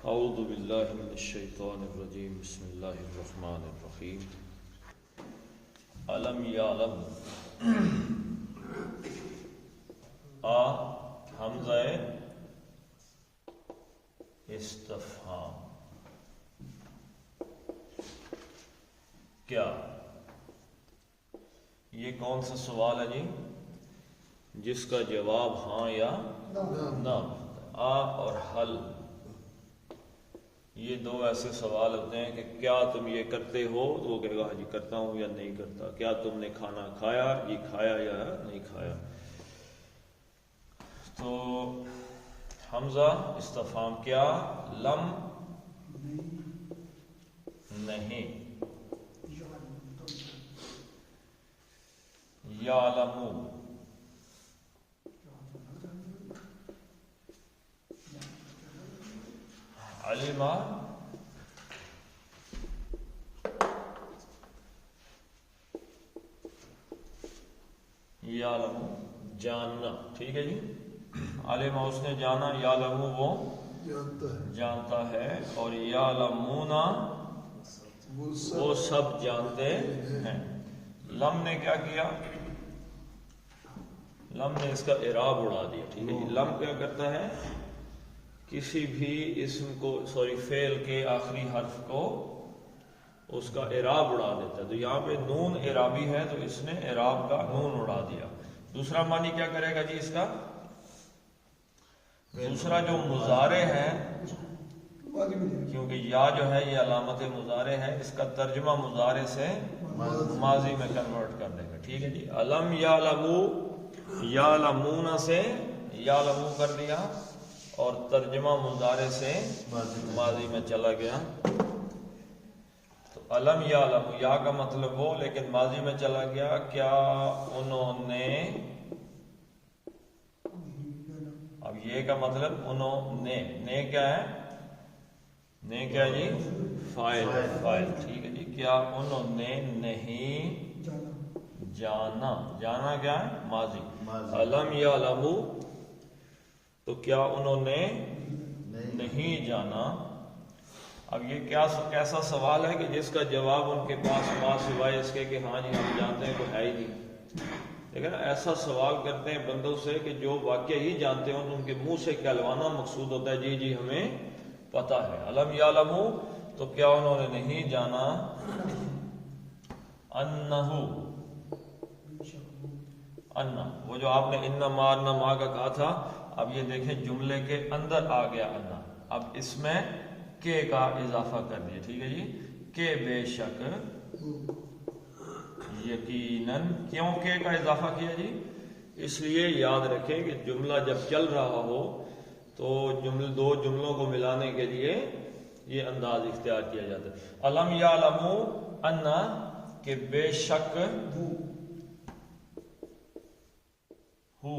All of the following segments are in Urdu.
اعوذ باللہ من الشیطان الرجیم بسم اللہ الرحمن الرحیم علم یعلم حمزہ استفہام کیا یہ کون سا سوال ہے جی جس کا جواب ہاں یا نہ اور حل یہ دو ایسے سوال ہوتے ہیں کہ کیا تم یہ کرتے ہو تو وہ کہے گا جی کرتا ہوں یا نہیں کرتا. کیا تم نے کھانا کھایا جی کھایا یا نہیں کھایا. تو حمزہ استفہام کیا لم نہیں یعلم علم یعلم جاننا. ٹھیک ہے جی. علم اس نے جانا یعلم وہ جانتا ہے اور یعلمون وہ سب جانتے ہیں. لم نے کیا کیا لم نے اس کا اعراب اڑا دیا. ٹھیک ہے جی. لم کیا کرتا ہے کسی بھی اسم کو فعل کے آخری حرف کو اس کا اعراب اڑا دیتا ہے. تو یہاں پہ نون اعرابی ہے تو اس نے اعراب کا نون اڑا دیا. دوسرا معنی کیا کرے گا جی اس کا دوسرا جو مضارع ہے کیونکہ یا جو ہے یہ علامت مضارع ہے اس کا ترجمہ مضارع سے ماضی میں کنورٹ کر دے گا. ٹھیک ہے جی. علم یعلمو یعلمون سے یعلمو کر دیا اور ترجمہ مضارع سے ماضی میں چلا گیا. تو علم یعلم یا کا مطلب وہ لیکن ماضی میں چلا گیا. کیا انہوں نے اب یہ کا مطلب انہوں نے کیا ہے نے کیا جی فاعل. ٹھیک ہے جی. کیا انہوں نے نہیں جانا جانا کیا ہے ماضی. علم یعلمو تو کیا انہوں نے نہیں جانا. اب یہ کیسا سوال ہے کہ جس کا جواب ان کے پاس سوائے اس کے کہ ہاں جی ہم جانتے ہیں کوئی ہے ہی نہیں. لیکن ایسا سوال کرتے ہیں بندوں سے کہ جو واقعہ ہی جانتے ہوں تو ان کے منہ سے کہلوانا مقصود ہوتا ہے جی جی ہمیں پتہ ہے. علم یعلمو تو کیا انہوں نے نہیں جانا انہو انہ وہ جو آپ نے انہ مارنا ماں کا کہا تھا. اب یہ دیکھیں جملے کے اندر آ گیا انہ. اب اس میں کے کا اضافہ کر دیا. ٹھیک ہے جی. کہ بے شک یقیناً. کیوں کے کا اضافہ کیا جی اس لیے یاد رکھیں کہ جملہ جب چل رہا ہو تو دو جملوں کو ملانے کے لیے یہ انداز اختیار کیا جاتا ہے. علم یعلمو انہ کہ بے شک ہو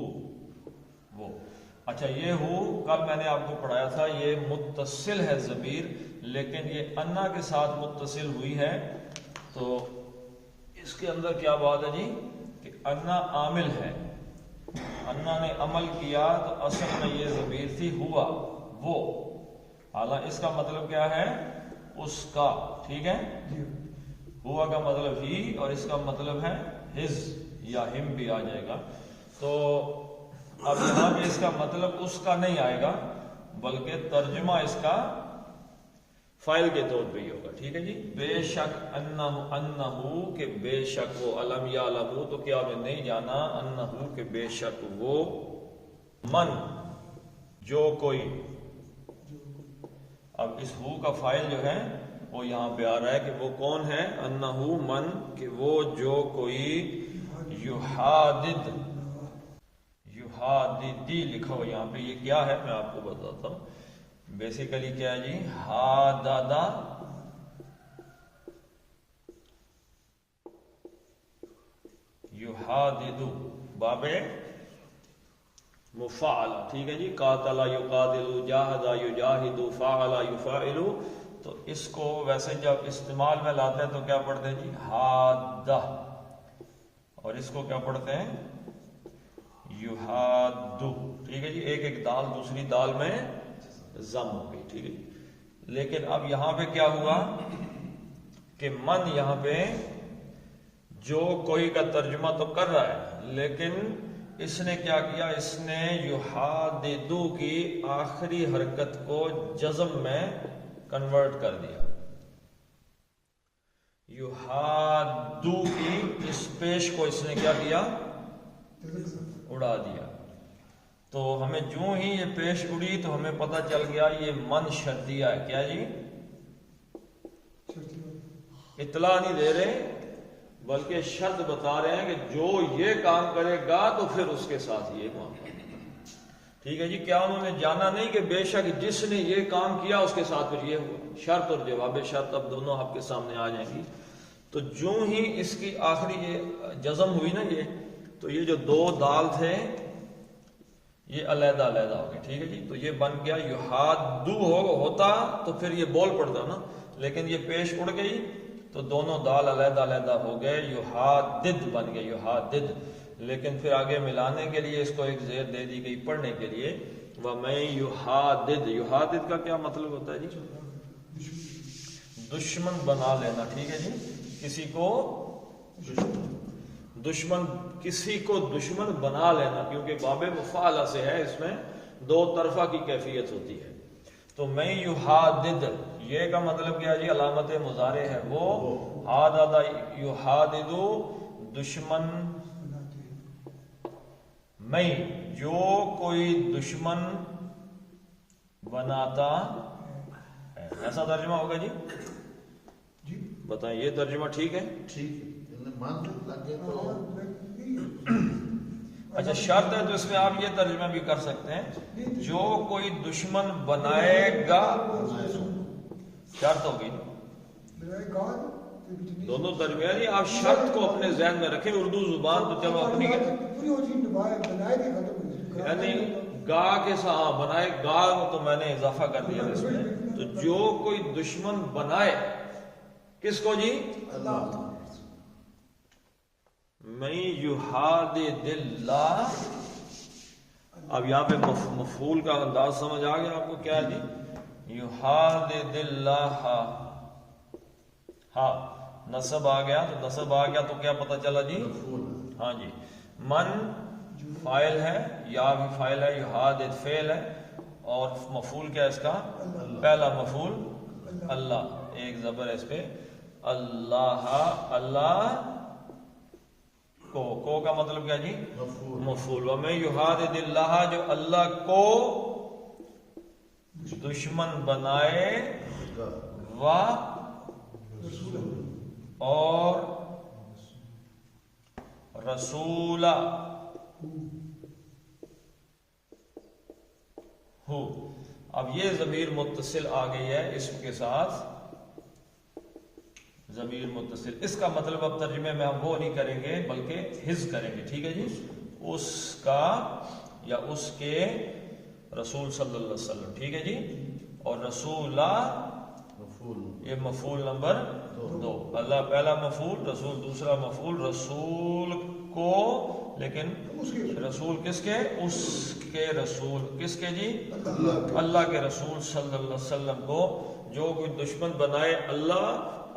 وہ. اچھا یہ ہو کل میں نے آپ کو پڑھایا تھا یہ متصل ہے ضمیر لیکن یہ انا کے ساتھ متصل ہوئی ہے. تو اس کے اندر کیا بات ہے جی کہ انا عامل ہے. انا نے عمل کیا تو اصل میں یہ ضمیر تھی ہوا وہ. حالانکہ اس کا مطلب کیا ہے اس کا. ٹھیک ہے. ہوا کا مطلب ہی اور اس کا مطلب ہے ہز یا ہم بھی آ جائے گا. تو اب یہاں پہ اس کا مطلب اس کا نہیں آئے گا بلکہ ترجمہ اس کا فاعل کے طور پہ ہی ہوگا. ٹھیک ہے جی. بے شک انہو کہ بے شک وہ. علم یعلمو تو کیا انہیں نہیں جانا انہو کہ بے شک وہ. من جو کوئی. اب اس ہو کا فاعل جو ہے وہ یہاں پہ آ رہا ہے کہ وہ کون ہے انہو من کہ وہ جو کوئی یحادد یحاددی لکھا ہو یہاں پہ. یہ کیا ہے میں آپ کو بتاتا ہوں. بیسیکلی کیا ہے جی حاددہ یحاددو باب مفعلہ. ٹھیک ہے جی. قاتل یقاتل جاہد یجاہد فعل یفعل. تو اس کو ویسے جب استعمال میں لاتے ہیں تو کیا پڑھتے ہیں جی حادہ اور اس کو کیا پڑھتے ہیں یحادو. ٹھیک ہے جی. ایک ایک دال دوسری دال میں ضم ہو گئی. ٹھیک ہے جی. لیکن اب یہاں پہ کیا ہوا کہ من یہاں پہ جو کوئی کا ترجمہ تو کر رہا ہے، لیکن اس نے کیا کیا، اس نے یحاددو کی آخری حرکت کو جزم میں کنورٹ کر دیا. یحاددو کی اس پیش کو اس نے کیا کیا، اڑا دیا. تو ہمیں جو ہی یہ پیش اڑی تو ہمیں پتہ چل گیا یہ من شرطیہ ہے. کیا جی؟ اطلاع نہیں دے رہے بلکہ شرط بتا رہے ہیں کہ جو یہ کام کرے گا تو پھر اس کے ساتھ یہ کام کرے گا. ٹھیک ہے جی. کیا انہوں نے جانا نہیں کہ بے شک جس نے یہ کام کیا اس کے ساتھ پھر یہ ہوا؟ شرط اور جواب شرط اب دونوں آپ کے سامنے آ جائیں گی. تو جو ہی اس کی آخری یہ جزم ہوئی نا یہ، تو یہ جو دو دال تھے یہ علیحدہ علیحدہ ہو گئے. ٹھیک ہے جی. تو یہ بن گیا یحادو ہوتا تو پھر یہ بول پڑتا نا، لیکن یہ پیش اڑ گئی تو دونوں دال علیحدہ علیحدہ ہو گئے، یحادد بن گئے، یحادد. لیکن پھر آگے ملانے کے لیے اس کو ایک زیر دے دی گئی پڑھنے کے لیے، وَمَن یحادد. یحادد کا کیا مطلب ہوتا ہے جی؟ دشمن بنا لینا. ٹھیک ہے جی. کسی کو دشمن، کسی کو دشمن بنا لینا، کیونکہ باب مفعلہ سے ہے، اس میں دو طرفہ کی کیفیت ہوتی ہے. تو میں یحادد، یہ کا مطلب کیا جی؟ علامت مضارع ہے وہ. حادد یحاددو، دشمن. میں جو کوئی دشمن بناتا ہے، ایسا ترجمہ ہوگا جی؟ بتائیں یہ ترجمہ ٹھیک ہے؟ ٹھیک ہے. اچھا شرط ہے تو اس میں آپ یہ ترجمہ بھی کر سکتے ہیں، جو کوئی دشمن بنائے گا. شرط ہوگی دونوں ترجمے. نہیں آپ شرط کو اپنے ذہن میں رکھیں، اردو زبان تو چلو اپنی، یعنی گا کے ساتھ بنائے گا تو میں نے اضافہ کر دیا اس میں. تو جو کوئی دشمن بنائے کس کو جی؟ اللہ. میں یحادد اللہ. اب یہاں پہ مفعول کا انداز سمجھ آ گیا آپ کو کیا جی؟ یحادد اللہ. ہاں نصب آ گیا، تو نصب آ گیا تو کیا پتہ چلا جی؟ ہاں جی. من فاعل ہے، یا بھی فاعل ہے، یحادد فعل ہے، اور مفعول کیا اس کا؟ پہلا مفعول اللہ، ایک زبر ہے اس پہ. اللہ، اللہ کو کا مطلب کیا جی؟ مفعول. وَمَن یحادد اللہ، جو اللہ کو دشمن بنائے، و اور رسول ہو. اب یہ ضمیر متصل آ گئی ہے اسم کے ساتھ، ضمیر متصل. اس کا مطلب اب ترجمے میں ہم وہ نہیں کریں گے بلکہ حذف کریں گے. ٹھیک ہے جی. اس کا یا اس کے رسول صلی اللہ علیہ وسلم. ٹھیک ہے جی. اور رسولہ یہ مفعول نمبر 2. اللہ پہلا مفعول، رسول دوسرا مفعول. رسول کو، لیکن رسول کس کے؟ اس کے رسول. کس کے جی؟ اللہ کے رسول صلی اللہ علیہ وسلم کو. جو کوئی دشمن بنائے اللہ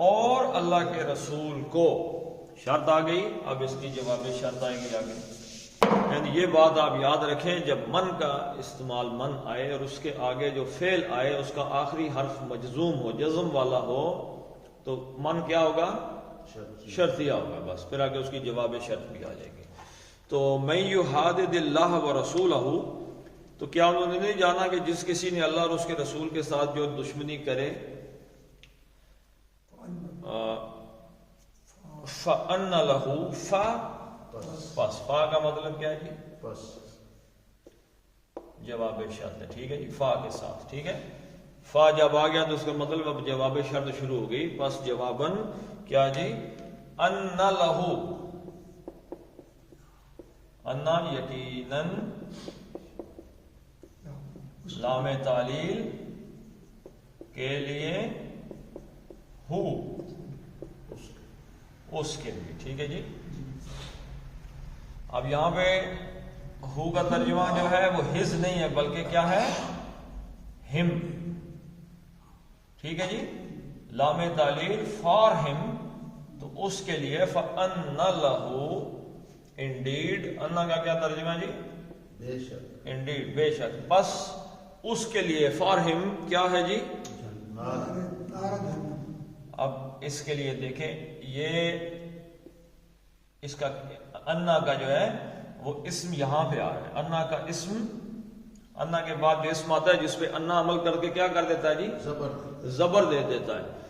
اور اللہ کے رسول کو. شرط آ گئی. اب اس کی جواب شرط آئے گی آگے. یعنی یہ بات آپ یاد رکھیں، جب من کا استعمال من آئے اور اس کے آگے جو فعل آئے اس کا آخری حرف مجزوم ہو، جزم والا ہو، تو من کیا ہوگا؟ شرطیہ ہوگا. بس پھر آگے اس کی جواب شرط بھی آ جائے گی. تو من یحادد اللہ و رسولہ، تو کیا انہوں نے نہیں جانا کہ جس کسی نے اللہ اور اس کے رسول کے ساتھ جو دشمنی کرے، فَأَنَّ لَهُ پس. فا کا مطلب کیا ہے جی؟ پس. جواب شرط ہے. ٹھیک ہے جی. فا کے ساتھ. ٹھیک ہے. فا جب آ گیا تو اس کا مطلب اب جواب شرط شروع ہو گئی. پس جواباً کیا جی؟ ان لہو، انا یقیناً، لام تعلیل کے لیے، ہو اس کے لیے. ٹھیک ہے جی. اب یہاں پہ ہو کا ترجمہ جو ہے وہ ہز نہیں ہے بلکہ کیا ہے؟ ہم. ٹھیک ہے جی، لام تعلیل فار ہم، تو اس کے لیے فَأَنَّ لَهُ انڈیڈ، انا کا کیا ترجمہ ہے جی؟ بے شک، انڈیڈ بے شک، پس اس کے لیے فار ہم کیا ہے جی؟ اب اس کے لیے دیکھیں، یہ اس کا انا کا جو ہے وہ اسم یہاں پہ آ رہا ہے، انا کا اسم، انا کے بعد جو اسم آتا ہے جس پہ انا عمل کر کے کیا کر دیتا ہے جی؟ زبر دے دیتا ہے۔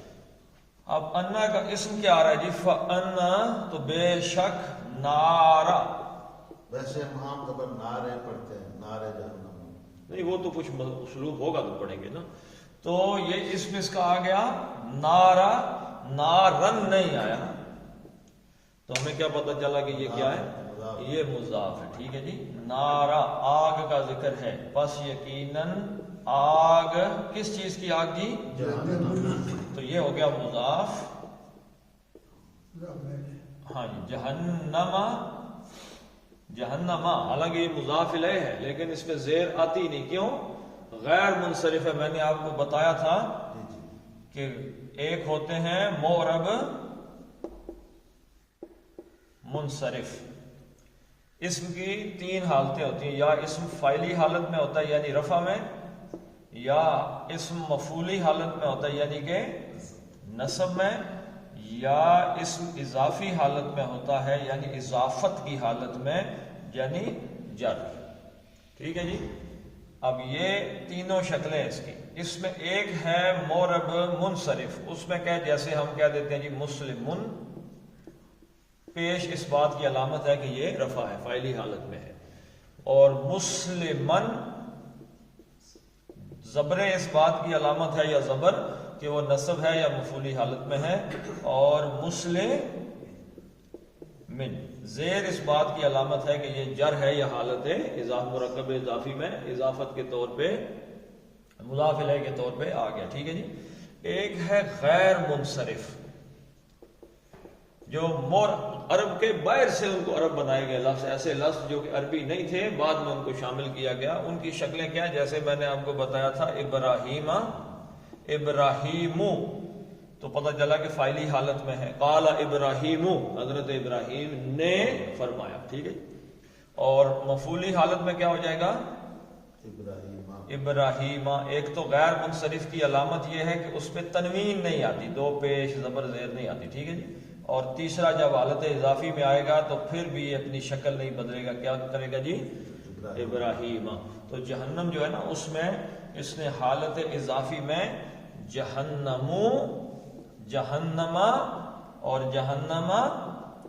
اب انا کا اسم کیا آ رہا ہے جی؟ فَأَنَّا، تو بے شک نارا، ویسے ہم عام طور پر نعرے پڑھتے ہیں، نعرے جہنم، نہیں وہ تو کچھ اسلوب ہوگا تو پڑھیں گے نا، تو یہ اسم اس کا آ گیا نارا، نارن نہیں آیا، تو ہمیں کیا پتہ چلا کہ یہ کیا ہے؟ یہ مضاف ہے، ٹھیک ہے جی، نارا آگ کا ذکر ہے، پس یقیناً آگ، کس چیز کی آگ جی؟ تو یہ ہو گیا مضاف، ہاں جی، جہنما، جہنما، حالانکہ یہ مضاف الیہ ہے لیکن اس پہ زیر آتی نہیں، کیوں؟ غیر منصرف ہے، میں نے آپ کو بتایا تھا کہ ایک ہوتے ہیں معرب منصرف، اسم کی تین حالتیں ہوتی ہیں، یا اسم فاعلی حالت میں ہوتا ہے یعنی رفع میں، یا اسم مفعولی حالت میں ہوتا ہے یعنی کہ نصب میں، یا اسم اضافی حالت میں ہوتا ہے یعنی اضافت کی حالت میں یعنی جر، ٹھیک ہے جی۔ اب یہ تینوں شکلیں اس کی، اس میں ایک ہے معرب منصرف، اس میں کہ جیسے ہم کہہ دیتے ہیں جی مسلمن، پیش اس بات کی علامت ہے کہ یہ رفع ہے، فاعلی حالت میں ہے، اور مسلمن زبر اس بات کی علامت ہے یا زبر کہ وہ نصب ہے یا مفعولی حالت میں ہے، اور مسلم من زیر اس بات کی علامت ہے کہ یہ جر ہے یا حالت ہے مرکب اضافی میں اضافت کے طور پہ، مضاف الیہ کے طور پہ آ گیا، ٹھیک ہے جی۔ ایک ہے غیر منصرف، جو عرب کے باہر سے ان کو عرب بنائے گئے لفظ، ایسے لفظ جو کہ عربی نہیں تھے بعد میں ان کو شامل کیا گیا، ان کی شکلیں کیا ہیں؟ جیسے میں نے آپ کو بتایا تھا ابراہیم، ابراہیمو، تو پتہ چلا کہ فاعلی حالت میں ہے، قال ابراہیم، حضرت ابراہیم نے فرمایا، ٹھیک ہے، اور مفعولی حالت میں کیا ہو جائے گا؟ ابراہیم۔ ایک تو غیر منصرف کی علامت یہ ہے کہ اس پہ تنوین نہیں آتی، دو پیش زبر زیر نہیں آتی، ٹھیک ہے جی، اور تیسرا جب حالت اضافی میں آئے گا تو پھر بھی یہ اپنی شکل نہیں بدلے گا، کیا کرے گا جی؟ ابراہیم۔ تو جہنم جو ہے نا اس میں اس نے حالت اضافی میں جہنمو، جہنما اور جہنما،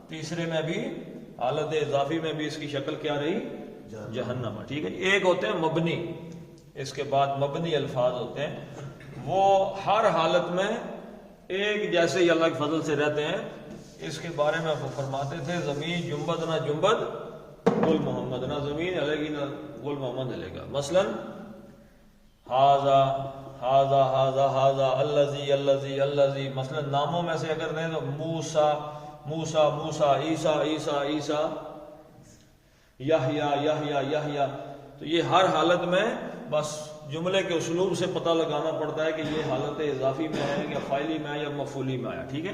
تیسرے میں بھی حالت اضافی میں بھی اس کی شکل کیا رہی؟ جہنما، ٹھیک ہے۔ ایک ہوتے ہیں مبنی، اس کے بعد مبنی الفاظ ہوتے ہیں، وہ ہر حالت میں ایک جیسے ہی اللہ کے فضل سے رہتے ہیں، اس کے بارے میں وہ فرماتے تھے زمین جنبد نہ جنبد گل محمد، نہ زمین ہلے گی نہ گل محمد ہلے گا، مثلا ہاذا ہاذا ہاذا ہاذا الذی الذی الذی، مثلا ناموں میں سے اگر دیں تو موسیٰ موسیٰ موسیٰ، عیسیٰ عیسیٰ عیسیٰ، یحییٰ یحییٰ یحییٰ، تو یہ ہر حالت میں بس جملے کے اسلوب سے پتہ لگانا پڑتا ہے کہ یہ حالت اضافی میں ہے یا فاعلی میں ہے یا مفعولی میں آیا، ٹھیک ہے۔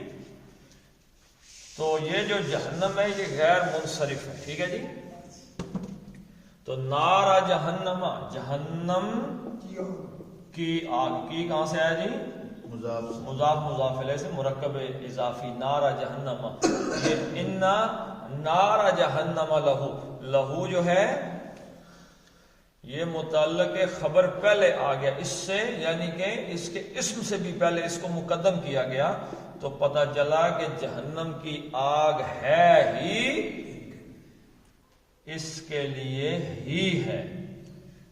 تو یہ جو جہنم ہے یہ غیر منصرف ہے، ٹھیک ہے جی۔ تو نارا جہنم، جہنم کی آگ، کی کہاں سے آیا جی؟ مضاف مضاف الیہ سے مرکب اضافی، نارا جہنم، یہ انا نارا جہنم لہو، لہو جو ہے یہ متعلق خبر پہلے آ گیا اس سے، یعنی کہ اس کے اسم سے بھی پہلے اس کو مقدم کیا گیا، تو پتہ چلا کہ جہنم کی آگ ہے ہی اس کے لیے ہی ہے،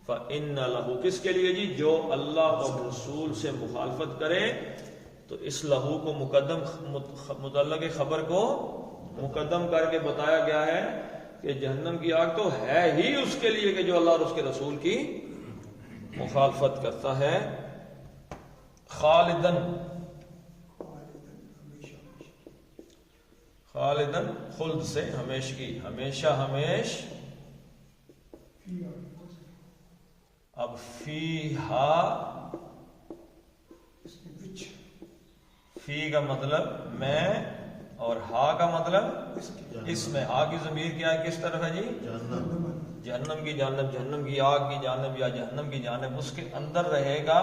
فَإِنَّ لَهُ، کس کے لیے جی؟ جو اللہ اور رسول سے مخالفت کرے، تو اس لہو کو مقدم، متعلق خبر کو مقدم کر کے بتایا گیا ہے کہ جہنم کی آگ تو ہے ہی اس کے لیے کہ جو اللہ اور اس کے رسول کی مخالفت کرتا ہے، خالدن، خالدن خلد سے ہمیشگی، ہمیشہ ہمیش، اب فیہا فی کا مطلب میں اور ہا کا مطلب اس میں. ہا کی ضمیر کیا ہے, کس طرف ہے جی؟ جہنم. جہنم کی جانب, جہنم کی آگ کی جانب یا جہنم کی جانب, اس کے اندر رہے گا.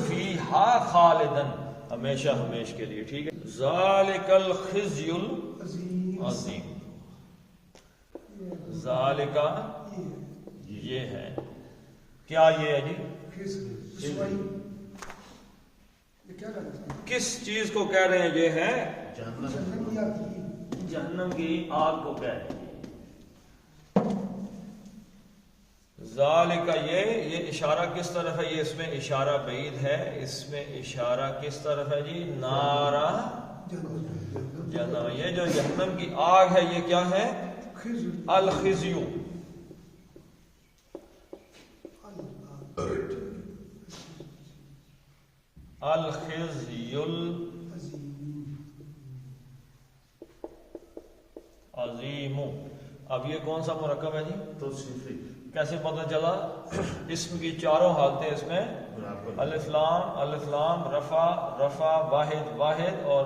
فی ہا خالدن, ہمیشہ ہمیش کے لیے. ٹھیک ہے. ذالک الخزی العظیم. ذالک یہ ہے, کیا یہ ہے جی؟ کس چیز کو کہہ رہے ہیں؟ یہ ہے جہنم کی آگ کو کہہ رہے ہیں. ذالک یہ اشارہ کس طرف ہے؟ یہ اس میں اشارہ بعید ہے. اس میں اشارہ کس طرف ہے جی؟ نارا جہنم. یہ جو جہنم کی آگ ہے یہ کیا ہے؟ الخزیو. الخزی العظیم. اب یہ کون سا مرکب ہے جی؟ توصیفی. کیسے پتہ چلا؟ اسم کی چاروں حالتیں اس میں الف لام الف لام, رفع رفع, واحد واحد اور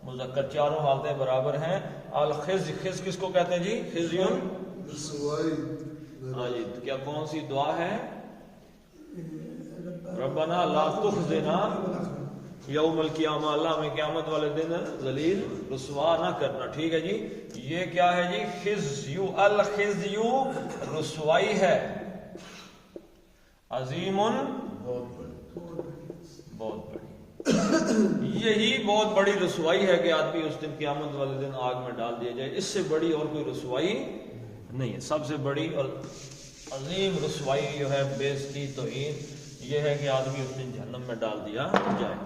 مذکر چاروں حالتیں برابر ہیں. الخز, خز کس کو کہتے ہیں جی؟ خزیون. ہاں جی. کیا کون سی دعا ہے؟ ربنا لا تخزنا یوم القیامہ, اللہ ہمیں قیامت والے دن ذلیل رسوا نہ کرنا. ٹھیک ہے جی. یہ کیا ہے جی؟ خزیو. الخزیو رسوائی ہے. عظیم بہت بڑی. یہی بہت بڑی رسوائی ہے کہ آدمی اس دن قیامت والے دن آگ میں ڈال دیا جائے. اس سے بڑی اور کوئی رسوائی نہیں ہے. سب سے بڑی اور عظیم رسوائی جو ہے, بےزتی, توہین, یہ ہے کہ آدمی اس دن جہنم میں ڈال دیا جائے.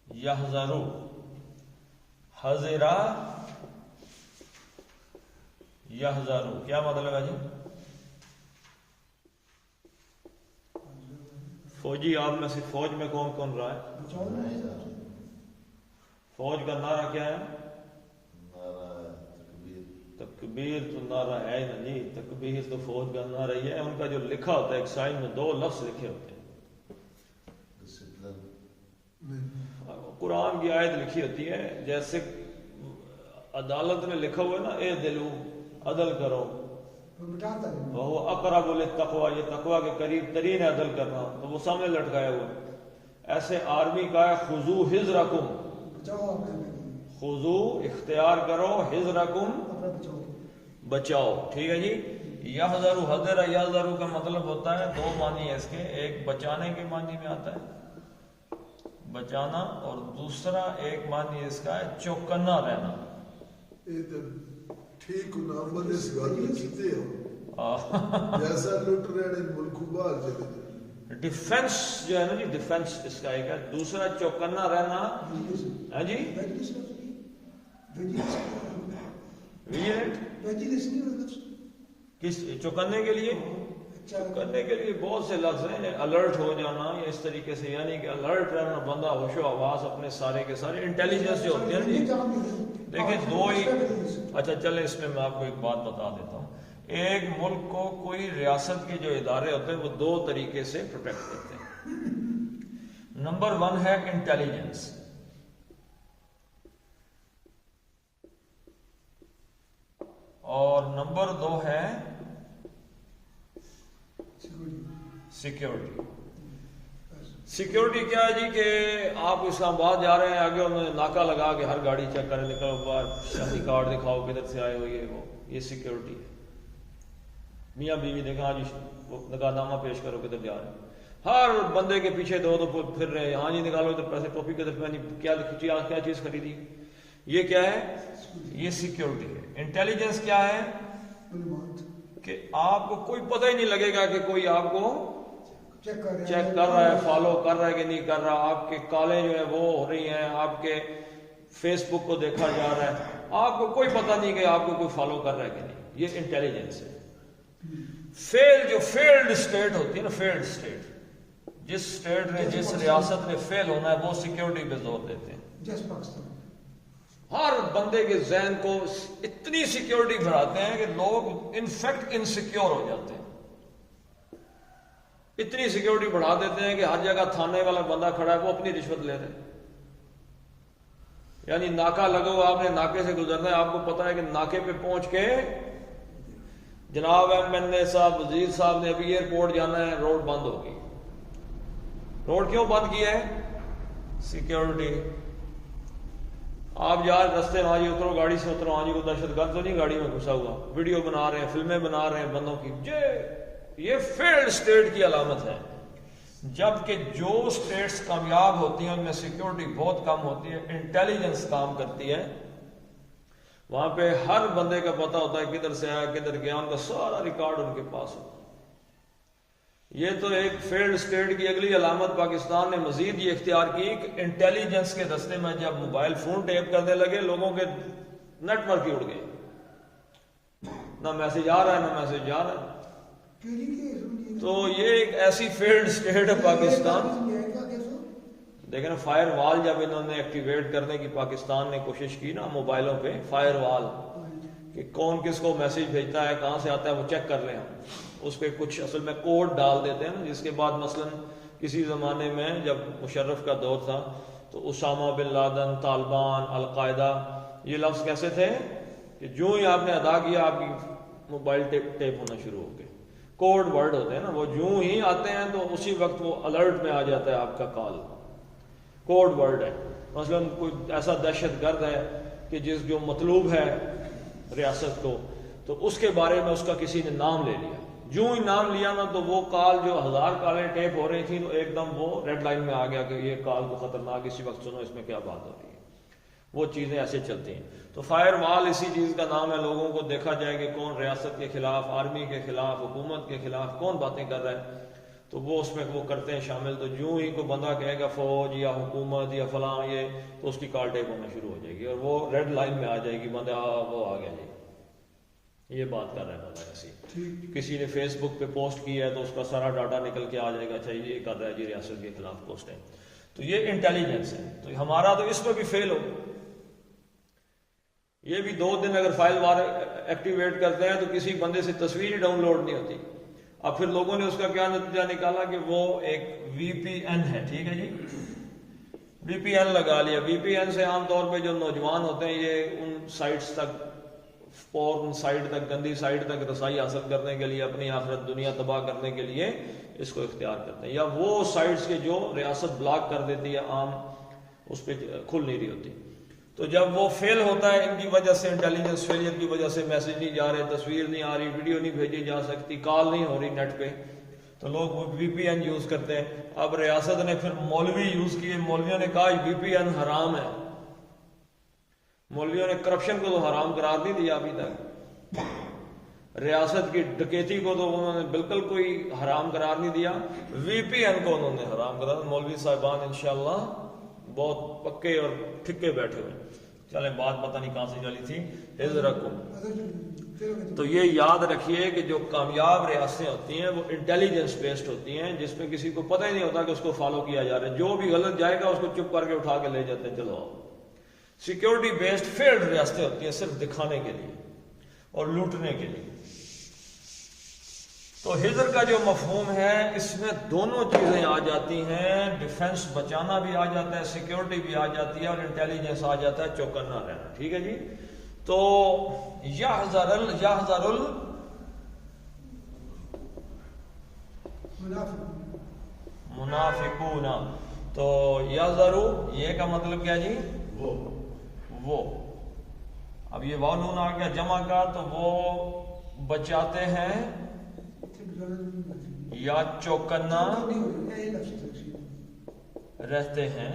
یحذرو, حذرا یحذرو, کیا مطلب ہے جی؟ فوجی آپ میں سے فوج میں کون کون رہا ہے؟ فوج کا نعرہ کیا ہے؟ تکبیر تو نعرہ ہے نا جی. تکبیر تو فوج کا نعرہ ہی ہے. ان کا جو لکھا ہوتا ہے ایک سائن میں 2 لفظ لکھے ہوتے ہیں. قرآن کی آیت لکھی ہوتی ہے, جیسے عدالت میں لکھا ہوا ہے نا, اے دلو عدل کرو, وہ اقرب للتقوی, یہ تقوی کے قریب ترین ہے عدل کرنا, تو وہ سامنے لٹکایا ہوا ہے. ایسے آرمی کا ہے خذو حذرکم, خذو اختیار کرو, حذرکم بچاؤ. ٹھیک ہے جی. یحذر, حذر یحذر کا مطلب ہوتا ہے 2 معنی ہے اس کے. ایک بچانے کے معنی میں آتا ہے, بچانا, اور دوسرا ایک معنی اس کا ہے چوکنا رہنا. ٹھیک نہ بندے اس گل کیتے ہو جیسا لٹ رہے ملک باہر چلے جائے. ڈیفنس جو ہے نا جی, ڈیفنس اس کا ایک ہے. دوسرا چوکنا رہنا. ہاں جی, کس چوکنے کے لیے؟ چوکنے کے لیے بہت سے لفظ ہیں. الرٹ ہو جانا یا اس طریقے سے, یعنی کہ الرٹ رہنا, بندہ ہوش و حواس اپنے سارے کے سارے. انٹیلیجنس جو ہوتی ہے نا جی, دیکھیں 2 ہی. اچھا چلے اس میں آپ کو ایک بات بتا دیتا ہوں. ایک ملک کو کوئی ریاست کے جو ادارے ہوتے ہیں وہ 2 طریقے سے پروٹیکٹ کرتے ہیں. نمبر 1 ہے انٹیلیجنس, اور نمبر 2 ہے سیکیورٹی. سیکیورٹی کیا ہے جی؟ کہ آپ اسلام آباد جا رہے ہیں, آگے انہوں نے ناکہ لگا کے ہر گاڑی چیک کریں, نکلو باہر, شادی کارڈ دکھاؤ کدھر سے آئے ہو, یہ سیکیورٹی ہے. میاں بیوی دیکھا جی, نکاح نامہ پیش کرو کدھر جا رہے ہیں. ہر بندے کے پیچھے 2 پھر رہے ہیں, ہاں جی نکالو ادھر پیسے, ٹوپی کدھر پہنی, کیا چیز خریدی. یہ کیا ہے؟ یہ سیکیورٹی ہے. انٹیلیجنس کیا ہے؟ کہ آپ کو کوئی پتہ ہی نہیں لگے گا کہ کوئی آپ کو چیک کر رہا ہے, فالو کر رہا ہے کہ نہیں کر رہا. آپ کے کالیں جو ہے وہ ہو رہی ہیں, آپ کے فیس بک کو دیکھا جا رہا ہے, آپ کو کوئی پتہ نہیں کہ آپ کو کوئی فالو کر رہا ہے کہ نہیں. یہ انٹیلیجنس ہے. فیلڈ اسٹیٹ ہوتی ہے نا, فیلڈ اسٹیٹ, جس اسٹیٹ نے جس ریاست نے فیل ہونا ہے وہ سیکیورٹی پہ زور دیتے ہیں. ہر بندے کے ذہن کو اتنی سیکیورٹی بڑھاتے ہیں کہ لوگ انفیکٹ انسیکیور ہو جاتے ہیں. اتنی سیکیورٹی بڑھا دیتے ہیں کہ ہر جگہ تھانے والا بندہ کھڑا ہے وہ اپنی رشوت لے رہے ہیں. یعنی ناکہ لگا ہوا، آپ نے ناکے سے گزرنا ہے، آپ کو پتا ہے کہ ناکے پہ پہنچ کے جناب MNA صاحب، وزیر صاحب نے ابھی ایئرپورٹ جانا ہے، روڈ بند ہوگی. روڈ کیوں بند کیا ہے؟ سیکیورٹی. آپ یار رستے میں، ہاں جی اترو، گاڑی سے اترو، ہاں جی کوئی دہشت گرد تو نہیں گاڑی میں گھسا ہوا، ویڈیو بنا رہے ہیں، فلمیں بنا رہے ہیں بندوں کی. یہ فیلڈ اسٹیٹ کی علامت ہے. جبکہ جو اسٹیٹس کامیاب ہوتی ہیں ان میں سیکیورٹی بہت کم ہوتی ہے، انٹیلیجنس کام کرتی ہے، وہاں پہ ہر بندے کا پتہ ہوتا ہے کدھر سے آیا کدھر گیا، ان کا سارا ریکارڈ ان کے پاس ہوتا ہے. یہ تو ایک فیلڈ اسٹیٹ کی اگلی علامت پاکستان نے مزید یہ اختیار کی کہ انٹیلیجنس کے رستے میں جب موبائل فون ٹیپ کرنے لگے، لوگوں کے نیٹ ورک ہی اڑ گئے، نہ میسج آ رہا ہے نہ میسج جا رہا ہے. تو یہ ایک ایسی فیلڈ اسٹیٹ ہے پاکستان. دیکھیں نا، فائر وال جب انہوں نے ایکٹیویٹ کرنے کی پاکستان نے کوشش کی نا موبائلوں پہ، فائر وال، کہ کون کس کو میسج بھیجتا ہے، کہاں سے آتا ہے، وہ چیک کر لیں ہم. اس پہ کچھ اصل میں کوڈ ڈال دیتے ہیں نا، جس کے بعد مثلا کسی زمانے میں جب مشرف کا دور تھا تو اسامہ بن لادن، طالبان، القاعدہ، یہ لفظ کیسے تھے کہ جو ہی آپ نے ادا کیا آپ کی موبائل ٹیپ ہونا شروع ہو گئے. کوڈ ورڈ ہوتے ہیں نا، وہ جو ہی آتے ہیں تو اسی وقت وہ الرٹ میں آ جاتا ہے آپ کا کال. کوڈ ورڈ ہے. مثلا کوئی ایسا دہشت گرد ہے کہ جو مطلوب ہے ریاست کو، تو اس کے بارے میں اس کا کسی نے نام لے لیا، جو ہی نام لیا نا تو وہ کال جو 1000 کالیں ٹیپ ہو رہی تھی تو ایک دم وہ ریڈ لائن میں آ گیا کہ یہ کال کو خطرناک، اسی وقت سنو اس میں کیا بات ہو رہی ہے. وہ چیزیں ایسے چلتی ہیں. تو فائر وال اسی چیز کا نام ہے. لوگوں کو دیکھا جائے کہ کون ریاست کے خلاف، آرمی کے خلاف، حکومت کے خلاف کون باتیں کر رہا ہے تو وہ اس میں وہ کرتے ہیں شامل. تو جو ہی کوئی بندہ کہے گا فوج یا حکومت یا فلاں یہ، تو اس کی کال ٹیپ ہونا شروع ہو جائے گی اور وہ ریڈ لائن میں آ جائے گی، بندہ وہ آ گیا جی، یہ بات کر رہے ہیں بندہ ایسی. کسی نے فیس بک پہ پوسٹ کیا ہے تو اس کا سارا ڈاٹا نکل کے آ جائے گا، اچھا یہ کر رہا ہے جی ریاست کے خلاف پوسٹ ہے. تو یہ انٹیلیجنس ہے. تو ہمارا تو اس میں بھی فیل ہو. یہ بھی 2 دن اگر فائل وار ایکٹیویٹ کرتے ہیں تو کسی بندے سے تصویر ہی ڈاؤن لوڈ نہیں ہوتی. اب پھر لوگوں نے اس کا کیا نتیجہ نکالا کہ وہ ایک VPN ہے، ٹھیک ہے جی، VPN لگا لیا. VPN سے عام طور پہ جو نوجوان ہوتے ہیں یہ ان سائٹس تک، پورن سائٹ تک، گندی سائٹ تک رسائی حاصل کرنے کے لیے، اپنی آخرت دنیا تباہ کرنے کے لیے اس کو اختیار کرتے ہیں. یا وہ سائٹس کے جو ریاست بلاک کر دیتی ہے، عام اس پہ کھل نہیں رہی ہوتی. تو جب وہ فیل ہوتا ہے ان کی وجہ سے، انٹیلیجنس فیلئر کی وجہ سے، میسج نہیں جا رہے، تصویر نہیں آ رہی، ویڈیو نہیں بھیجی جا سکتی، کال نہیں ہو رہی نیٹ پہ، تو لوگ VPN یوز کرتے ہیں. اب ریاست نے پھر مولوی یوز کیے. مولویوں نے کہا VPN حرام ہے. مولویوں نے کرپشن کو تو حرام قرار نہیں دیا ابھی تک، ریاست کی ڈکیتی کو تو انہوں نے بالکل کوئی حرام قرار نہیں دیا، VPN کو انہوں نے حرام قرار. مولوی صاحبان انشاءاللہ بہت پکے اور ٹھکے بیٹھے ہوئے. چلیں بات پتہ نہیں کہاں سے چلی تھی. حضرتکم، تو یہ یاد رکھیے کہ جو کامیاب ریاستیں ہوتی ہیں وہ انٹیلیجنس بیسڈ ہوتی ہیں، جس میں کسی کو پتہ ہی نہیں ہوتا کہ اس کو فالو کیا جا رہا ہے. جو بھی غلط جائے گا اس کو چپ کر کے اٹھا کے لے جاتے ہیں، چلو. سیکیورٹی بیسڈ فیلڈ ریاستیں ہوتی ہیں صرف دکھانے کے لیے اور لوٹنے کے لیے. تو حضر کا جو مفہوم ہے اس میں دونوں چیزیں آ جاتی ہیں، ڈیفنس بچانا بھی آ جاتا ہے، سیکیورٹی بھی آ جاتی ہے، اور انٹیلیجنس آ جاتا ہے، چوکنا رہنا. ٹھیک ہے جی. تو یحذر المنافقون، تو یحذر یہ کا مطلب کیا جی؟ وہ. اب یہ واو نون آ گیا جمع کا، تو وہ بچاتے ہیں یا چوکنا رہتے ہیں.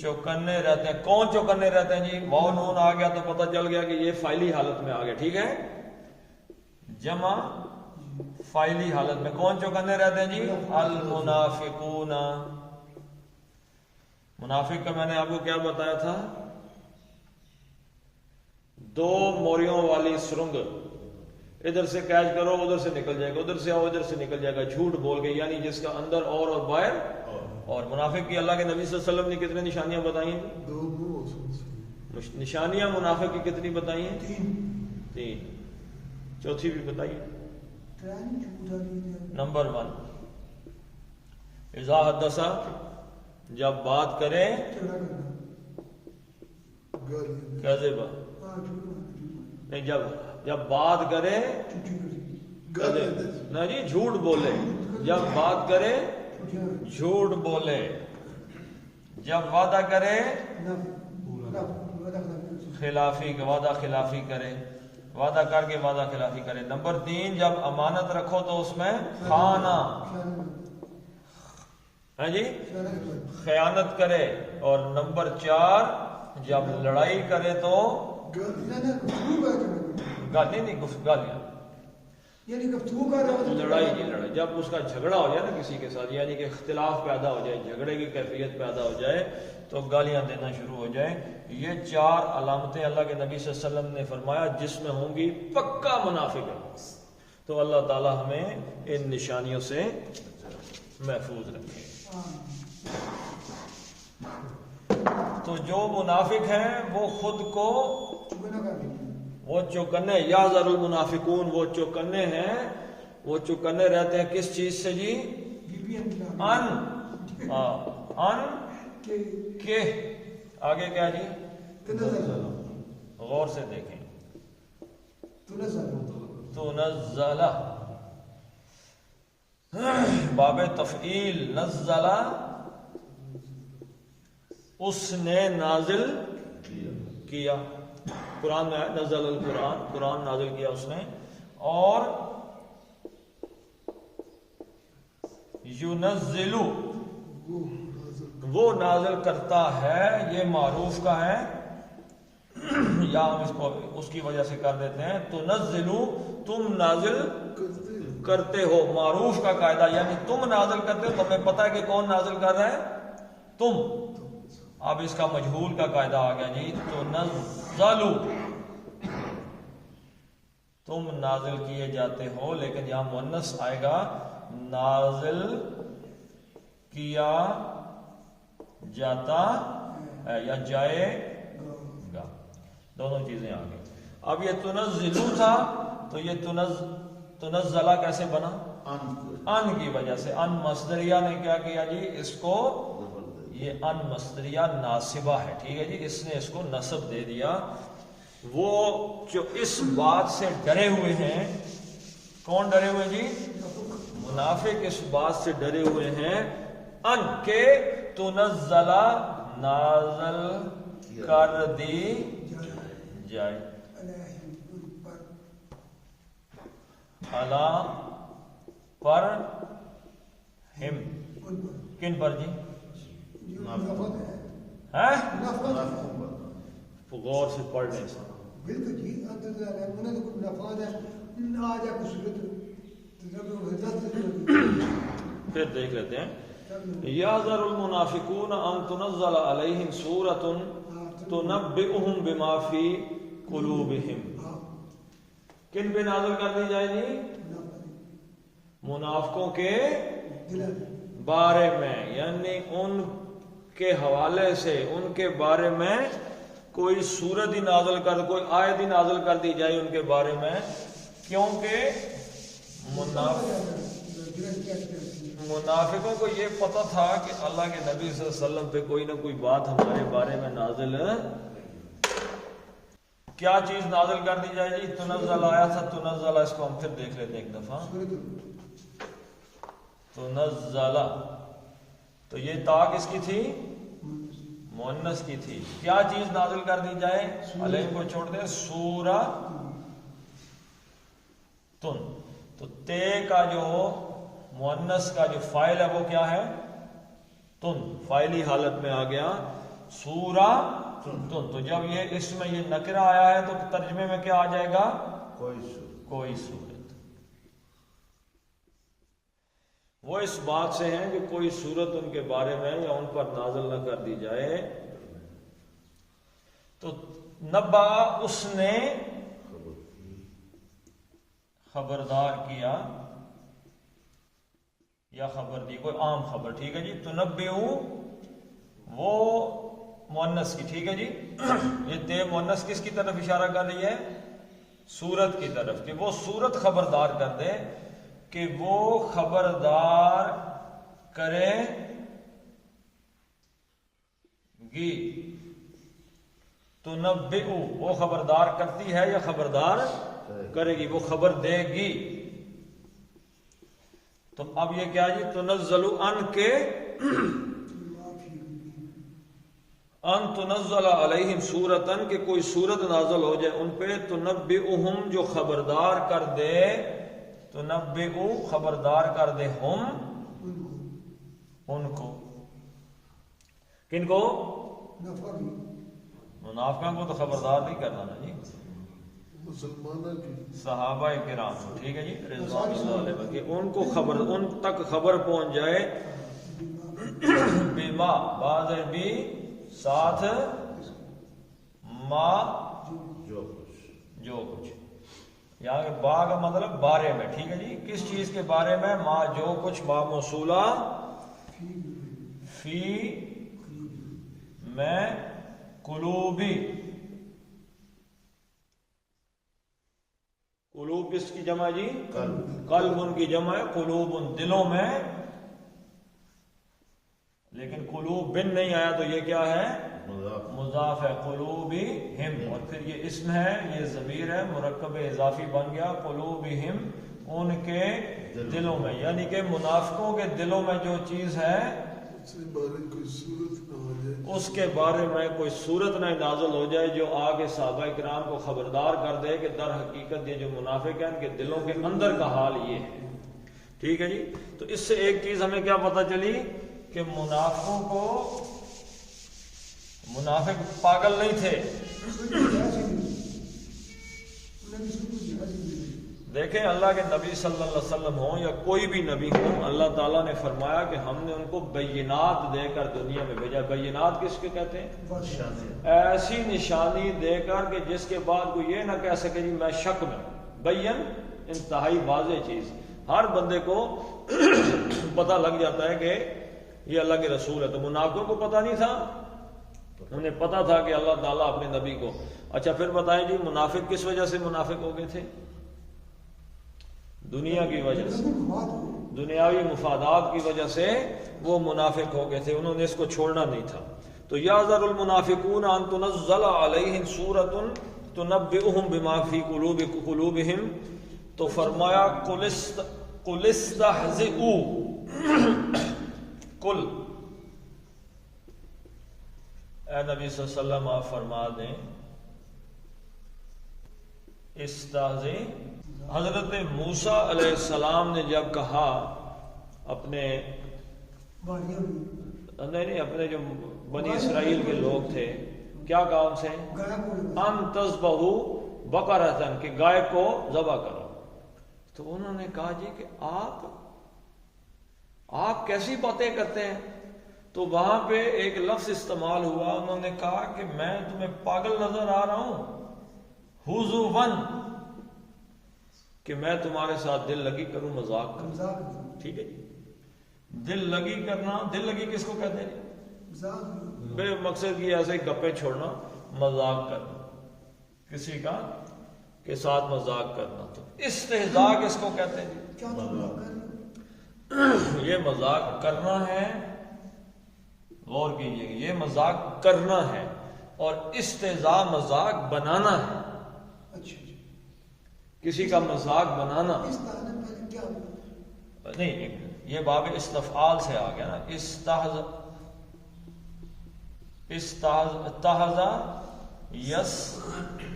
چوکنے رہتے ہیں. کون چوکنے رہتے ہیں جی؟ واو نون آ گیا تو پتہ چل گیا کہ یہ فائلی حالت میں آ گیا. ٹھیک ہے، جمع فائلی حالت میں. کون چوکنے رہتے ہیں جی؟ المنافقون. منافق کا میں نے آپ کو کیا بتایا تھا؟ 2 موریوں والی سرنگ. ادھر سے کیچ کرو ادھر سے نکل جائے گا، ادھر سے آؤ ادھر سے نکل جائے گا. جھوٹ بول کے، یعنی جس کا اندر اور باہر. اور منافق کی اللہ کے نبی صلی اللہ علیہ وسلم نے کتنے نشانیاں بتائی ہیں؟ 2 نشانیاں منافق کی کتنی بتائی ہیں؟ 3. چوتھی بھی بتائیے. نمبر 1 اذا حدثا جب بات کرے جھگڑا کرنا، گالی کذبا ہاں جھوٹ بولنا، نہیں جب بات کرے جھوٹی کرنی، گالی نہ جی جھوٹ بولے، جب بات کرے جھوٹیاں، جھوٹ بولے، جب وعدہ کرے وعدہ خلاف، خلافی وعدہ خلافی کرے، وعدہ کر کے وعدہ خلافی کرے۔ نمبر 3 جب امانت رکھو تو اس میں خانہ، ہاں جی خیانت کرے، اور نمبر 4 جب لڑائی کرے تو گالی نہیں گالیاں، یعنی گفتگو کر رہا ہو لڑائی نہیں لڑائی، جب اس کا جھگڑا ہو جائے نا کسی کے ساتھ، یعنی کہ اختلاف پیدا ہو جائے، جھگڑے کی کیفیت پیدا ہو جائے تو گالیاں دینا شروع ہو جائے۔ یہ 4 علامتیں اللہ کے نبی صلی اللہ علیہ وسلم نے فرمایا جس میں ہوں گی پکا منافق ہے، تو اللہ تعالی ہمیں ان نشانیوں سے محفوظ رکھے۔ تو جو منافق ہیں وہ خود کو چکنا کر دیں، وہ چوکنے یحذر المنافقون، وہ چوکنے ہیں، وہ چوکنے رہتے ہیں کس چیز سے جی؟ ان کے آگے کیا جی؟ غور سے دیکھیں، تنزل باب تفعیل، نزل اس نے نازل کیا، قرآن میں ہے نزل القرآن، قرآن نازل کیا اس نے، اور ينزل وہ نازل کرتا ہے، یہ معروف کا ہے یا ہم اس کو اس کی وجہ سے کر دیتے ہیں، تنزلو تم نازل کرتے ہو، معروف کا قاعدہ، یعنی تم نازل کرتے ہو، تمہیں پتہ ہے کہ کون نازل کر رہا ہے؟ تم۔ اب اس کا مجہول کا قاعدہ آ گیا جی، تنزلو تم نازل کیے جاتے ہو، لیکن یہاں مؤنث آئے گا، نازل کیا جاتا ہے یا جائے گا، دونوں چیزیں آ گئی۔ اب یہ تنزلو تھا تو یہ تنزلہ کیسے بنا؟ ان کی وجہ سے، ان مصدریہ نے کیا کیا جی؟ اس کو، یہ ان مصدریہ ناصبہ ہے، ٹھیک ہے جی، اس نے اس کو نصب دے دیا۔ وہ جو اس بات سے ڈرے ہوئے ہیں، کون ڈرے ہوئے جی؟ منافق اس بات سے ڈرے ہوئے ہیں ان کے تنزلہ نازل کر دی جائے، علی پر ہم، کن پر جی؟ ہیں؟ غور سے پڑھ لیں اس کو۔ بالکل جی، انہوں نے تو کچھ نفاذ ہے، آ جا کچھ صورت پھر دیکھ لیتے ہیں، یحذر المنافقون ان تنزل علیہم سورۃ تنبئہم بما فی قلوبہم، کن پہ نازل کر دی جائے گی؟ منافقوں کے بارے میں، یعنی ان کے حوالے سے، ان کے بارے میں کوئی سورت ہی نازل کر، کوئی آیت ہی نازل کر دی جائے ان کے بارے میں، کیونکہ منافقوں کو یہ پتہ تھا کہ اللہ کے نبی صلی اللہ علیہ وسلم پہ کوئی نہ کوئی بات ہمارے بارے میں نازل، کیا چیز نازل کر دی جائے گی؟ تنزل آیا تھا، تنزل، اس کو ہم پھر دیکھ لیتے ہیں ایک دفعہ، تنزل، تو یہ تا کس کی تھی؟ مؤنث کی تھی۔ کیا چیز نازل کر دی جائے؟ علیہ کو چھوڑ دیں، سورہ تن، تو تے کا جو مؤنث کا جو فاعل ہے وہ کیا ہے؟ تن، فاعلی حالت میں آ گیا، سورہ تن۔ تو جب یہ اس میں یہ نکرہ آیا ہے تو ترجمے میں کیا آ جائے گا؟ کوئی صورت۔ وہ اس بات سے ہیں کہ کوئی صورت ان کے بارے میں یا ان پر نازل نہ کر دی جائے۔ تو نبا، اس نے خبردار کیا یا خبر دی، کوئی عام خبر، ٹھیک ہے جی، تنبئو وہ مؤنث کی، ٹھیک ہے جی، یہ تے مؤنث کس کی طرف اشارہ کر رہی ہے؟ سورت کی طرف، کہ وہ سورت خبردار کر دے، کہ وہ خبردار کرے گی. تنبئ وہ خبردار کرتی ہے یا خبردار کرے گی, وہ خبر دے گی. تو اب یہ کیا جی تنزل ان کے ان تنزل علیہم سورتن کہ کوئی سورت نازل ہو جائے ان پہ, تنبئہم جو خبردار کر دے, تنبئ خبردار کر دے, ہم ان کو, کن کو, منافقوں کو تو خبردار نہیں کرنا نا جی, مسلمانوں کی صحابہ کرام کو, ٹھیک ہے جی رضوان اللہ علیہ کہ ان کو خبر, ان تک خبر پہنچ جائے, بما بعض بھی ساتھ, ما جو کچھ جو کچھ, یہاں با کا مطلب بارے میں, ٹھیک ہے جی, کس چیز کے بارے میں, ما جو کچھ, با موصولہ, فی میں, قلوبی, قلوب کس کی جمع جی, قلب ان کی جمع ہے, قلوب ان دلوں میں, لیکن قلوب بن نہیں آیا تو یہ کیا ہے, مضاف ہے, قلوبہم, اور پھر یہ اسم ہے, یہ ضمیر ہے, مرکب اضافی بن گیا, قلوبہم ان کے دلوں میں, یعنی کہ منافقوں کے دلوں میں جو چیز ہے اس کے بارے کوئی صورت نہ ہو جائے, اس کے بارے میں کوئی صورت نہ نازل ہو جائے جو آگے صحابہ کرام کو خبردار کر دے کہ در حقیقت یہ جو منافق ہیں ان کے دلوں کے اندر کا حال یہ ہے. ٹھیک ہے جی, تو اس سے ایک چیز ہمیں کیا پتہ چلی کہ منافقوں کو, منافق پاگل نہیں تھے. دیکھیں اللہ کے نبی صلی اللہ علیہ وسلم ہوں یا کوئی بھی نبی ہو, اللہ تعالیٰ نے فرمایا کہ ہم نے ان کو بینات دے کر دنیا میں بھیجا. بینات کس کے کہتے ہیں, ایسی نشانی دے کر کہ جس کے بعد کوئی یہ نہ کہہ سکے جی میں شک میں. بین انتہائی واضح چیز, ہر بندے کو پتہ لگ جاتا ہے کہ یہ اللہ کے رسول ہے. تو منافقوں کو پتہ نہیں تھا, انہیں پتہ تھا کہ اللہ تعالیٰ اپنے نبی کو. اچھا پھر بتائیں جی منافق کس وجہ سے منافق ہو گئے تھے, دنیا کی وجہ سے, دنیاوی مفادات کی وجہ سے وہ منافق ہو گئے تھے, انہوں نے اس کو چھوڑنا نہیں تھا. تو یحذر المنافقون ان تنزل علیہم سورۃ تنبئہم بما فی قلوبہم, تو فرمایا قل استہزئوا, قل اے نبی صلی اللہ علیہ وسلم آپ فرما دیں, استہزئ, حضرت موسیٰ علیہ السلام نے جب کہا اپنے نہیں اپنے جو بنی اسرائیل کے لوگ تھے, کیا کہا ان سے, ان تذبحوا بقرۃ, کہ گائے کو ذبح کرو. تو انہوں نے کہا جی کہ آپ کیسی باتیں کرتے ہیں. تو وہاں پہ ایک لفظ استعمال ہوا, انہوں نے کہا کہ میں تمہیں پاگل نظر آ رہا ہوں, حضواً, کہ میں تمہارے ساتھ دل لگی کروں, مذاق کروں. ٹھیک ہے جی, دل لگی کرنا, دل لگی کس کو کہتے ہیں, بے مقصد کی ایسے گپے چھوڑنا, مذاق کرنا, کسی کا کے ساتھ مذاق کرنا. تو استہزاء کس کو کہتے ہیں, یہ مذاق کرنا ہے, غور کیجئے گا, یہ مذاق کرنا ہے, اور استہزاء مذاق بنانا ہے. کسی کا مذاق بنانا نہیں, یہ باب استفعال سے آ گیا نا, استہزا یستہزئ,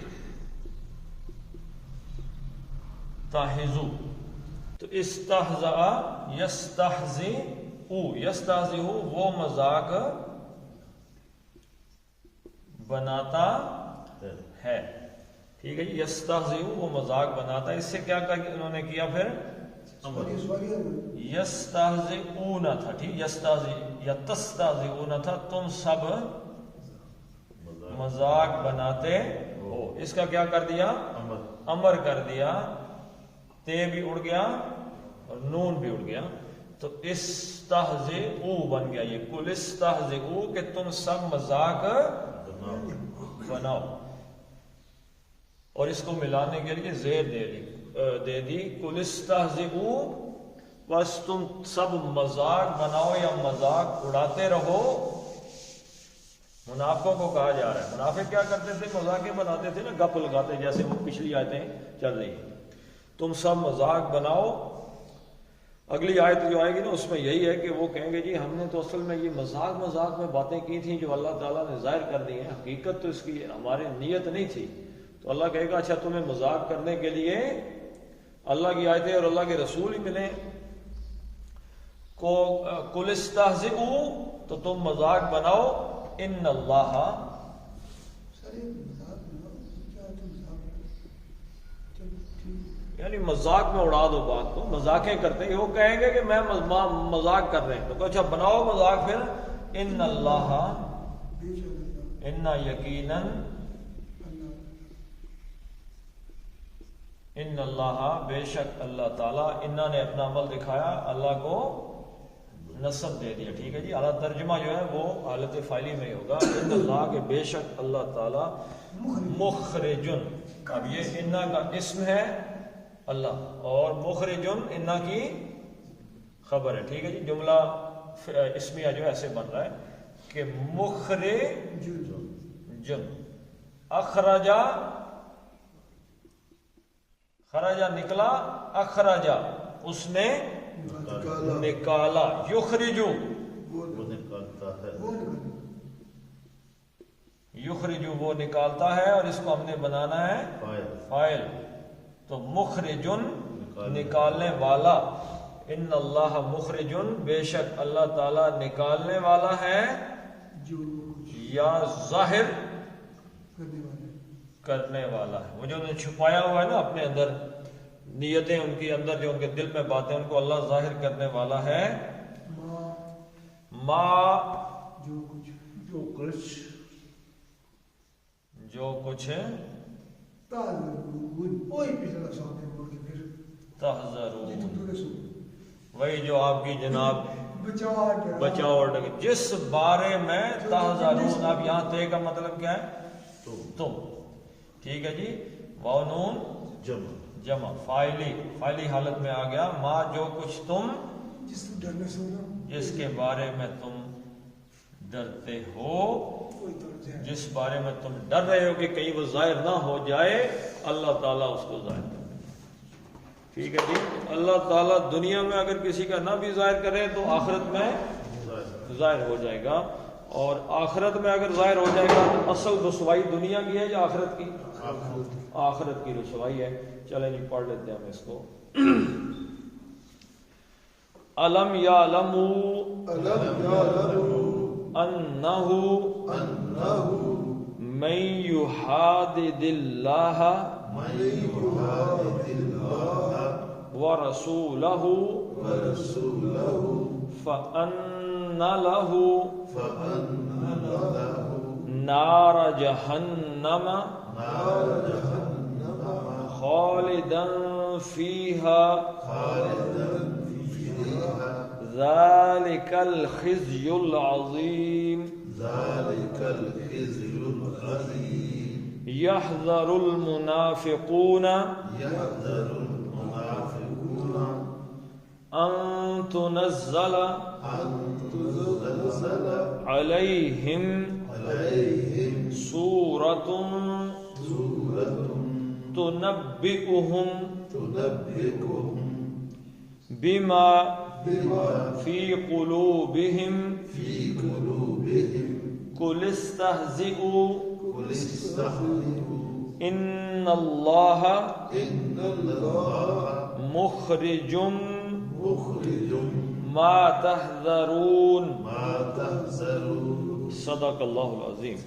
تو استہزا یستہزئ وہ مذاق بناتا ہے. ٹھیک ہے جی, یستہزئ وہ مذاق بناتا ہے. اس سے کیا انہوں نے کیا پھر, یستہزئون تھا, ٹھیک, یستہزئون تھا, تم سب مذاق بناتے ہو. اس کا کیا کر دیا, امر کر دیا, تے بھی اڑ گیا اور نون بھی اڑ گیا, تو استہزئوا بن گیا. یہ قل استہزئوا کہ تم سب مذاق بناؤ, اور اس کو ملانے کے لیے زیر دے دی, قل استہزئوا بس تم سب مذاق بناؤ یا مذاق اڑاتے رہو. منافقوں کو کہا جا رہا ہے. منافق کیا کرتے تھے؟ مذاق بناتے تھے نا، گپ لگاتے، جیسے وہ پچھلی آیتیں چل رہی ہیں. تم سب مذاق بناؤ. اگلی آیت جو آئے گی نا، اس میں یہی ہے کہ وہ کہیں گے جی ہم نے تو اصل میں یہ مذاق میں باتیں کی تھیں جو اللہ تعالیٰ نے ظاہر کر دی ہیں، حقیقت تو اس کی ہماری نیت نہیں تھی. تو اللہ کہے گا اچھا تمہیں مذاق کرنے کے لیے اللہ کی آیتیں اور اللہ کے رسول ہی ملیں. قُلِ اسْتَهْزِئُوا، تو تم مذاق بناؤ. ان اللہ، یعنی مذاق میں اڑا دو بات کو. مذاقیں کرتے ہیں، وہ کہیں گے کہ میں مذاق کر رہے ہیں، تو اچھا بناؤ مذاق پھر. ان اللہ، ان یقیناً، ان اللہ، بے شک اللہ تعالیٰ. انہوں نے اپنا عمل دکھایا، اللہ کو نسب دے دیا. ٹھیک ہے جی، اعلیٰ ترجمہ جو ہے وہ حالت فعلی میں ہی ہوگا. ان اللہ کے بے شک اللہ تعالیٰ مخرجن. اب یہ انا کا اسم ہے اللہ، اور مخرجن انا کی خبر ہے. ٹھیک ہے جی، جملہ اسمیہ جو ہے ایسے بن رہا ہے کہ مخرجن، اخرجا، خرجا نکلا، اخرجا اس نے نکالا. یخرجو، وہ نکالتا ہے. یخرجو وہ نکالتا ہے، اور اس کو ہم نے بنانا ہے فاعل. تو مخرجن نکالنے والا. ان اللہ مخرجن، بے شک اللہ تعالیٰ نکالنے والا ہے یا ظاہر کرنے والا ہے. وہ جو انہوں نے چھپایا ہوا ہے نا اپنے اندر، نیتیں ان کے اندر، جو ان کے دل میں باتیں، ان کو اللہ ظاہر کرنے والا ہے. جو کچھ تحذرون، وہی جو آپ کی جناب بچاؤ، جس بارے میں تحذرون. اب یہاں تے کا مطلب کیا ہے؟ تم. ٹھیک ہے جی، واو نون جمع، فاعلی حالت میں آ گیا. ما جو کچھ تم، جس کے بارے میں تم ڈرتے ہو، جس بارے میں تم ڈر رہے ہو کہ کہیں وہ ظاہر نہ ہو جائے، اللہ تعالیٰ اس کو ظاہر کرے. ٹھیک ہے جی، اللہ تعالیٰ دنیا میں اگر کسی کا نہ بھی ظاہر کرے تو آخرت میں ظاہر ہو جائے گا. اور آخرت میں اگر ظاہر ہو جائے گا تو اصل رسوائی دنیا کی ہے یا آخرت کی؟ آخرت کی رسوائی ہے. چلیں جی پڑھ لیتے ہیں ہم اس کو. الم یعلموا انہ من یحادد اللہ ورسولہ فأن لہ نار جہنم خالدا فیہا ذالک الخزی العظیم. یحذر المنافقون ان تنزل علیہم سورۃ تنبئہم بما فی قلوبہم قل استہزئوا ان اللہ مخرج ما تحذرون. صدق اللہ العظیم.